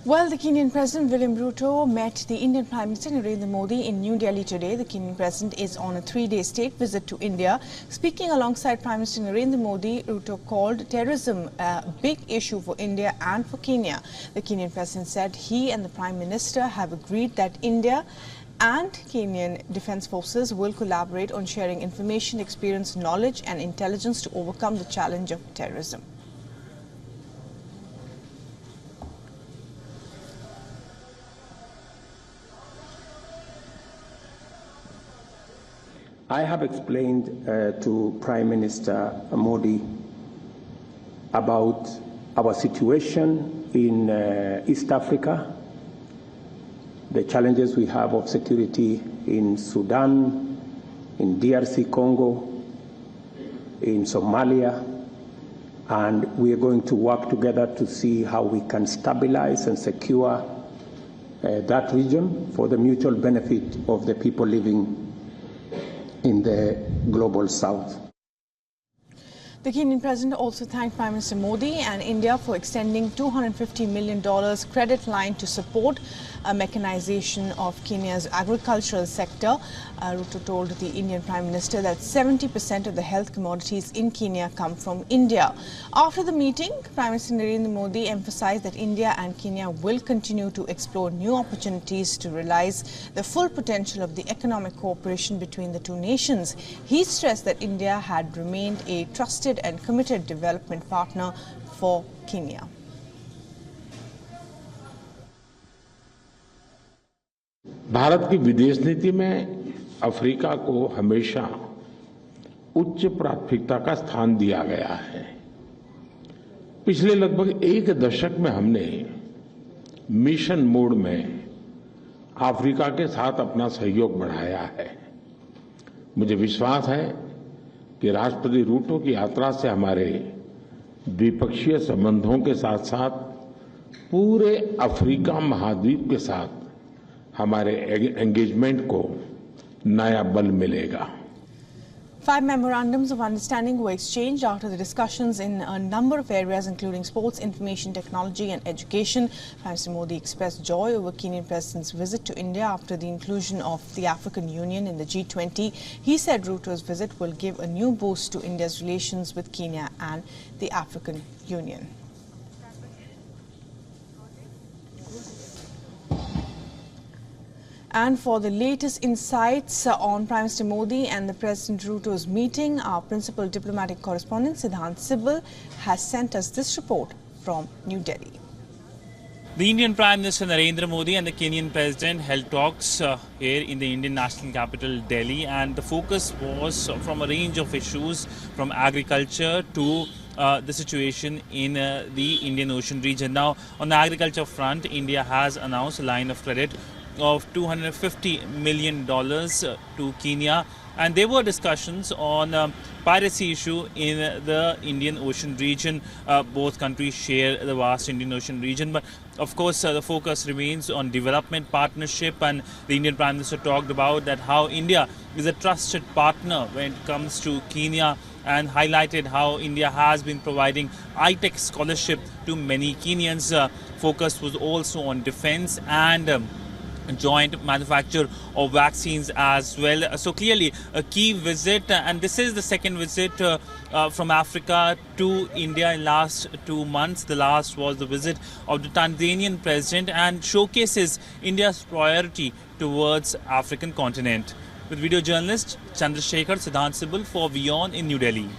Well, the Kenyan President William Ruto met the Indian Prime Minister Narendra Modi in New Delhi today. The Kenyan President is on a three-day state visit to India. Speaking alongside Prime Minister Narendra Modi, Ruto called terrorism a big issue for India and for Kenya. The Kenyan President said he and the Prime Minister have agreed that India and Kenyan Defence Forces will collaborate on sharing information, experience, knowledge and intelligence to overcome the challenge of terrorism. I have explained to Prime Minister Modi about our situation in East Africa, the challenges we have of security in Sudan, in DRC Congo, in Somalia, and we are going to work together to see how we can stabilize and secure that region for the mutual benefit of the people living in the global south. The Kenyan President also thanked Prime Minister Modi and India for extending $250 million credit line to support mechanization of Kenya's agricultural sector. Ruto told the Indian Prime Minister that 70% of the health commodities in Kenya come from India. After the meeting, Prime Minister Narendra Modi emphasized that India and Kenya will continue to explore new opportunities to realize the full potential of the economic cooperation between the two nations. He stressed that India had remained a trusted and committed development partner for Kenya. Bharat की विदेश नीति में Africa को हमेशा उच्च प्राथमिकता का स्थान दिया गया है। पिछले लगभग एक दशक में हमने मिशन मोड में अफ्रीका के साथ अपना सहयोग बढ़ाया है। मुझे विश्वास है कि राष्ट्रपति रूटो की यात्रा से हमारे द्विपक्षीय संबंधों के साथ-साथ पूरे अफ्रीका महाद्वीप के साथ हमारे एंगेजमेंट को नया बल मिलेगा। 5 memorandums of understanding were exchanged after the discussions in a number of areas, including sports, information technology and education. Prime Minister Modi expressed joy over Kenyan President's visit to India after the inclusion of the African Union in the G20. He said Ruto's visit will give a new boost to India's relations with Kenya and the African Union. And for the latest insights on Prime Minister Modi and the President Ruto's meeting, our principal diplomatic correspondent Siddhant Sibal has sent us this report from New Delhi. The Indian Prime Minister Narendra Modi and the Kenyan President held talks here in the Indian national capital Delhi, and the focus was from a range of issues from agriculture to the situation in the Indian Ocean region. Now, on the agriculture front, India has announced a line of credit of $250 million to Kenya, and there were discussions on piracy issue in the Indian Ocean region. Both countries share the vast Indian Ocean region, but of course the focus remains on development partnership, and the Indian Prime Minister talked about that how India is a trusted partner when it comes to Kenya, and highlighted how India has been providing high-tech scholarship to many Kenyans. Focus was also on defense and joint manufacture of vaccines as well. So clearly a key visit, and this is the second visit from Africa to India in last 2 months. The last was the visit of the Tanzanian president and showcases India's priority towards African continent. With video journalist Chandrasekhar Siddhant Sibal for WION in New Delhi.